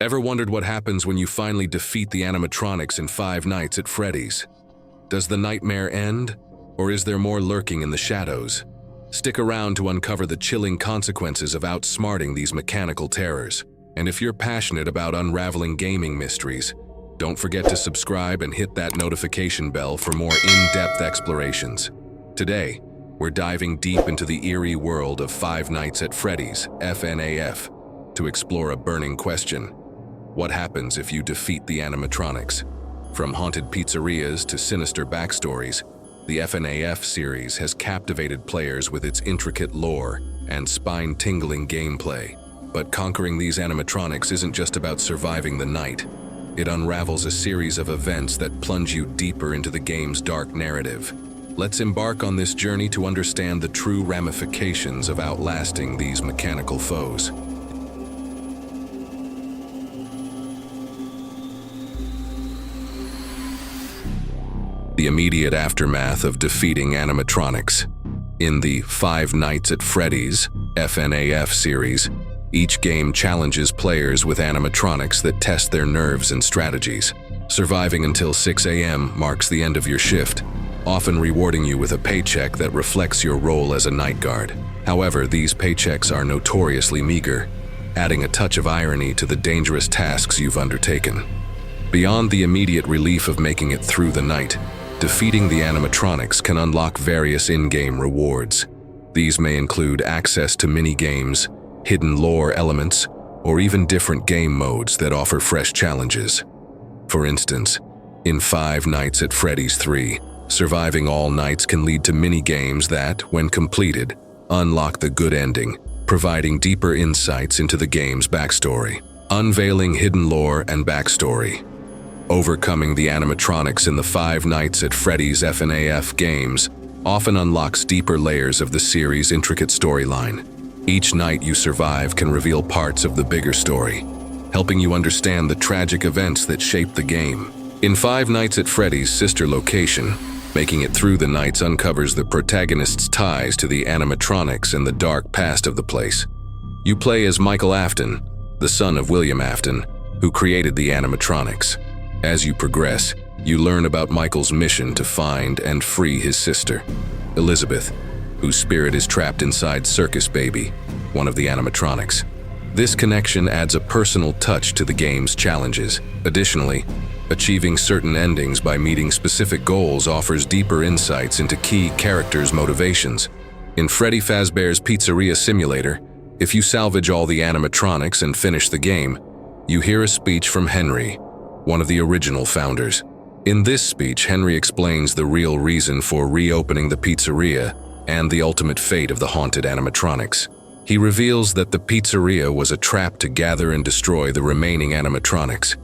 Ever wondered what happens when you finally defeat the animatronics in Five Nights at Freddy's? Does the nightmare end, or is there more lurking in the shadows? Stick around to uncover the chilling consequences of outsmarting these mechanical terrors. And if you're passionate about unraveling gaming mysteries, don't forget to subscribe and hit that notification bell for more in-depth explorations. Today, we're diving deep into the eerie world of Five Nights at Freddy's, FNAF, to explore a burning question. What happens if you defeat the animatronics? From haunted pizzerias to sinister backstories, the FNAF series has captivated players with its intricate lore and spine-tingling gameplay. But conquering these animatronics isn't just about surviving the night. It unravels a series of events that plunge you deeper into the game's dark narrative. Let's embark on this journey to understand the true ramifications of outlasting these mechanical foes. The immediate aftermath of defeating animatronics. In the Five Nights at Freddy's FNAF series, each game challenges players with animatronics that test their nerves and strategies. Surviving until 6 a.m. marks the end of your shift, often rewarding you with a paycheck that reflects your role as a night guard. However, these paychecks are notoriously meager, adding a touch of irony to the dangerous tasks you've undertaken. Beyond the immediate relief of making it through the night, defeating the animatronics can unlock various in-game rewards. These may include access to mini-games, hidden lore elements, or even different game modes that offer fresh challenges. For instance, in Five Nights at Freddy's 3, surviving all nights can lead to mini-games that, when completed, unlock the good ending, providing deeper insights into the game's backstory. Unveiling hidden lore and backstory. Overcoming the animatronics in the Five Nights at Freddy's FNAF games often unlocks deeper layers of the series' intricate storyline. Each night you survive can reveal parts of the bigger story, helping you understand the tragic events that shape the game. In Five Nights at Freddy's sister location, making it through the nights uncovers the protagonist's ties to the animatronics and the dark past of the place. You play as Michael Afton, the son of William Afton, who created the animatronics. As you progress, you learn about Michael's mission to find and free his sister, Elizabeth, whose spirit is trapped inside Circus Baby, one of the animatronics. This connection adds a personal touch to the game's challenges. Additionally, achieving certain endings by meeting specific goals offers deeper insights into key characters' motivations. In Freddy Fazbear's Pizzeria Simulator, if you salvage all the animatronics and finish the game, you hear a speech from Henry, one of the original founders. In this speech, Henry explains the real reason for reopening the pizzeria and the ultimate fate of the haunted animatronics. He reveals that the pizzeria was a trap to gather and destroy the remaining animatronics,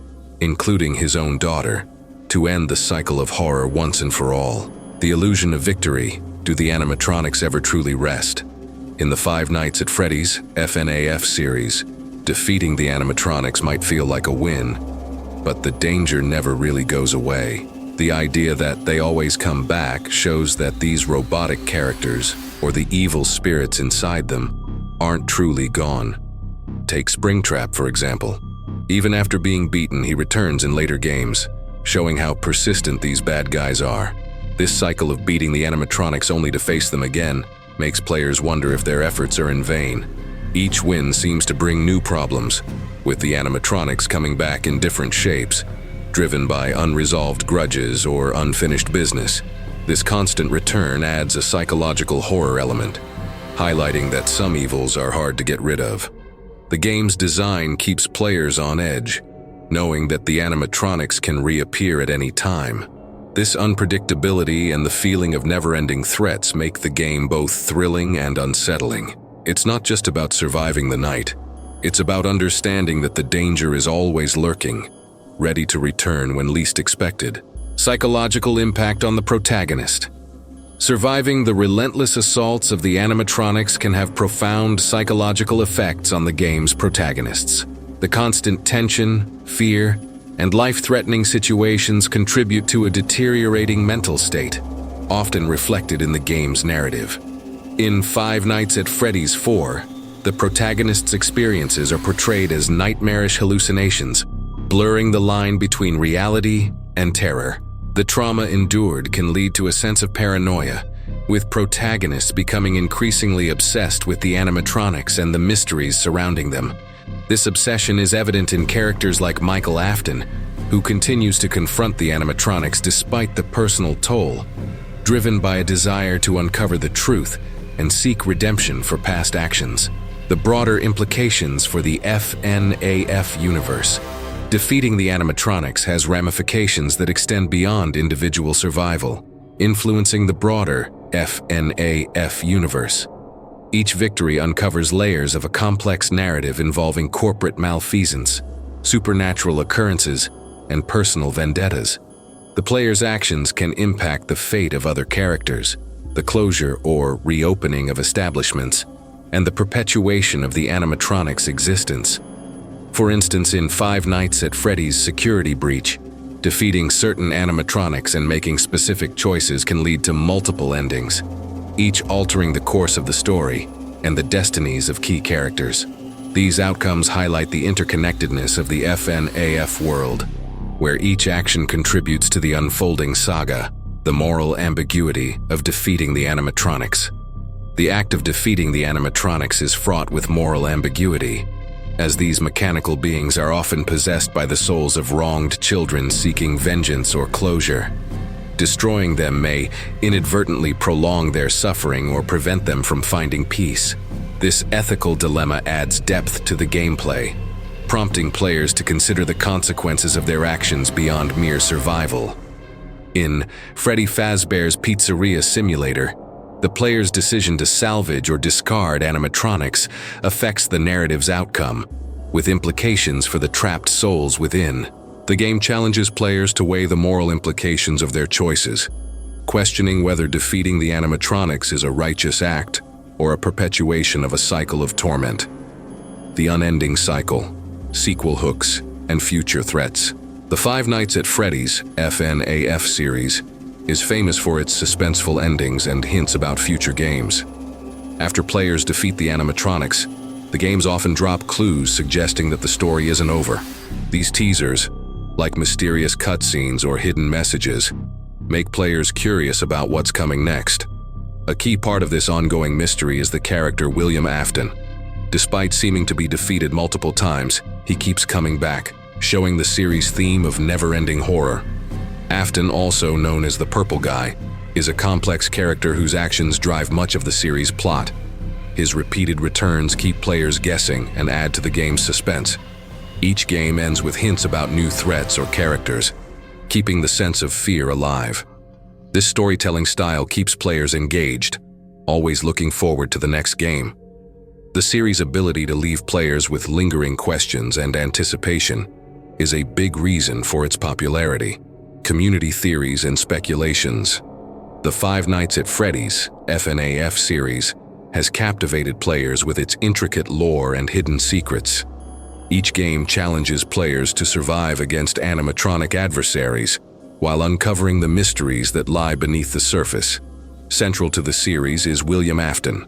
including his own daughter, to end the cycle of horror once and for all. The illusion of victory. Do the animatronics ever truly rest? In the Five Nights at Freddy's FNAF series, defeating the animatronics might feel like a win, but the danger never really goes away. The idea that they always come back shows that these robotic characters, or the evil spirits inside them, aren't truly gone. Take Springtrap, for example. Even after being beaten, he returns in later games, showing how persistent these bad guys are. This cycle of beating the animatronics only to face them again makes players wonder if their efforts are in vain. Each win seems to bring new problems, with the animatronics coming back in different shapes, driven by unresolved grudges or unfinished business. This constant return adds a psychological horror element, highlighting that some evils are hard to get rid of. The game's design keeps players on edge, knowing that the animatronics can reappear at any time. This unpredictability and the feeling of never-ending threats make the game both thrilling and unsettling. It's not just about surviving the night. It's about understanding that the danger is always lurking, ready to return when least expected. Psychological impact on the protagonist. Surviving the relentless assaults of the animatronics can have profound psychological effects on the game's protagonists. The constant tension, fear, and life-threatening situations contribute to a deteriorating mental state, often reflected in the game's narrative. In Five Nights at Freddy's 4, the protagonist's experiences are portrayed as nightmarish hallucinations, blurring the line between reality and terror. The trauma endured can lead to a sense of paranoia, with protagonists becoming increasingly obsessed with the animatronics and the mysteries surrounding them. This obsession is evident in characters like Michael Afton, who continues to confront the animatronics despite the personal toll, driven by a desire to uncover the truth and seek redemption for past actions. The broader implications for the FNAF universe. Defeating the animatronics has ramifications that extend beyond individual survival, influencing the broader FNAF universe. Each victory uncovers layers of a complex narrative involving corporate malfeasance, supernatural occurrences, and personal vendettas. The player's actions can impact the fate of other characters, the closure or reopening of establishments, and the perpetuation of the animatronic's existence. For instance, in Five Nights at Freddy's security breach, defeating certain animatronics and making specific choices can lead to multiple endings, each altering the course of the story and the destinies of key characters. These outcomes highlight the interconnectedness of the FNAF world, where each action contributes to the unfolding saga, the moral ambiguity of defeating the animatronics. The act of defeating the animatronics is fraught with moral ambiguity, as these mechanical beings are often possessed by the souls of wronged children seeking vengeance or closure. Destroying them may inadvertently prolong their suffering or prevent them from finding peace. This ethical dilemma adds depth to the gameplay, prompting players to consider the consequences of their actions beyond mere survival. In Freddy Fazbear's Pizzeria Simulator, the player's decision to salvage or discard animatronics affects the narrative's outcome, with implications for the trapped souls within. The game challenges players to weigh the moral implications of their choices, questioning whether defeating the animatronics is a righteous act or a perpetuation of a cycle of torment. The unending cycle, sequel hooks, and future threats. The Five Nights at Freddy's FNAF series is famous for its suspenseful endings and hints about future games. After players defeat the animatronics, the games often drop clues suggesting that the story isn't over. These teasers, like mysterious cutscenes or hidden messages, make players curious about what's coming next. A key part of this ongoing mystery is the character William Afton. Despite seeming to be defeated multiple times, he keeps coming back, showing the series' theme of never-ending horror. Afton, also known as the Purple Guy, is a complex character whose actions drive much of the series' plot. His repeated returns keep players guessing and add to the game's suspense. Each game ends with hints about new threats or characters, keeping the sense of fear alive. This storytelling style keeps players engaged, always looking forward to the next game. The series' ability to leave players with lingering questions and anticipation is a big reason for its popularity. Community theories and speculations. The Five Nights at Freddy's FNAF series has captivated players with its intricate lore and hidden secrets. Each game challenges players to survive against animatronic adversaries while uncovering the mysteries that lie beneath the surface. Central to the series is William Afton,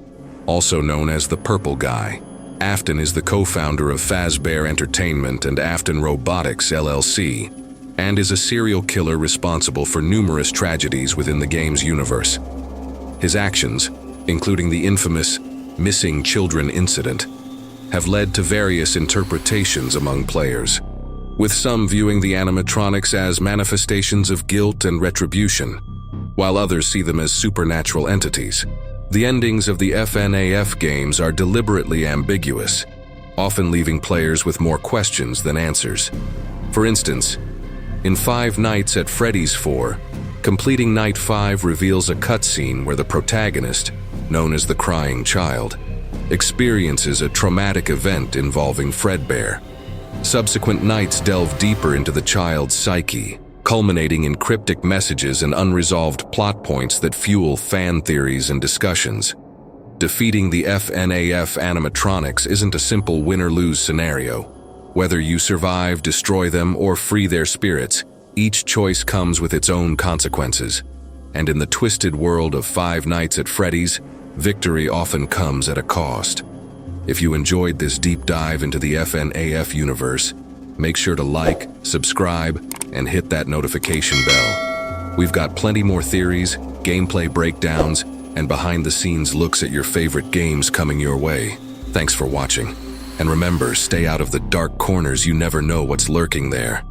also known as the Purple Guy. Afton is the co-founder of Fazbear Entertainment and Afton Robotics LLC, and is a serial killer responsible for numerous tragedies within the game's universe. His actions, including the infamous missing children incident, have led to various interpretations among players, with some viewing the animatronics as manifestations of guilt and retribution, while others see them as supernatural entities. The endings of the FNAF games are deliberately ambiguous, often leaving players with more questions than answers. For instance, in Five Nights at Freddy's 4, completing Night 5 reveals a cutscene where the protagonist, known as the Crying Child, experiences a traumatic event involving Fredbear. Subsequent nights delve deeper into the child's psyche, culminating in cryptic messages and unresolved plot points that fuel fan theories and discussions. Defeating the FNAF animatronics isn't a simple win-or-lose scenario. Whether you survive, destroy them, or free their spirits, each choice comes with its own consequences. And in the twisted world of Five Nights at Freddy's, victory often comes at a cost. If you enjoyed this deep dive into the FNAF universe, make sure to like, subscribe, and hit that notification bell. We've got plenty more theories, gameplay breakdowns, and behind-the-scenes looks at your favorite games coming your way. Thanks for watching. And remember, stay out of the dark corners, you never know what's lurking there.